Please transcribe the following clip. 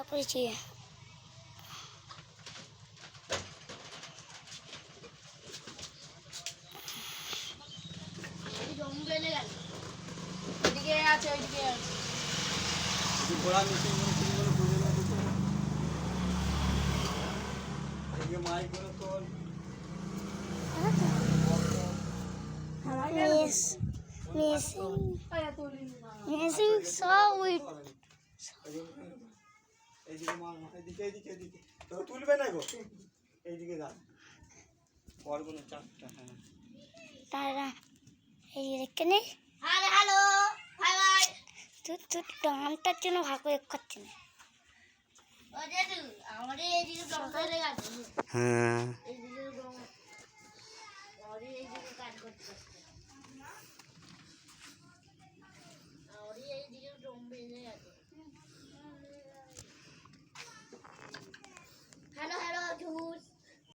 করেছি। ওইদিকে আছে, ওইদিকে আছে। ঘোড়া মিশিয়ে বুঝে না এদিকে মাইক করে তোল মিসিং সব এইদিকে এদিকে এদিকে এদিকে তো তুলবে না গো এইদিকে যা পরগুলো চারটা হ্যাঁ তারা এই এখানে হ্যালো বাই বাই। তুই ডানটার জন্য ভাগ করে খাচ্ছি না। ও জেঠু, আমাদের এইদিকে দমকা লেগে গেছে। হ্যাঁ এইদিকে দম, আমাদের এইদিকে কাজ করতে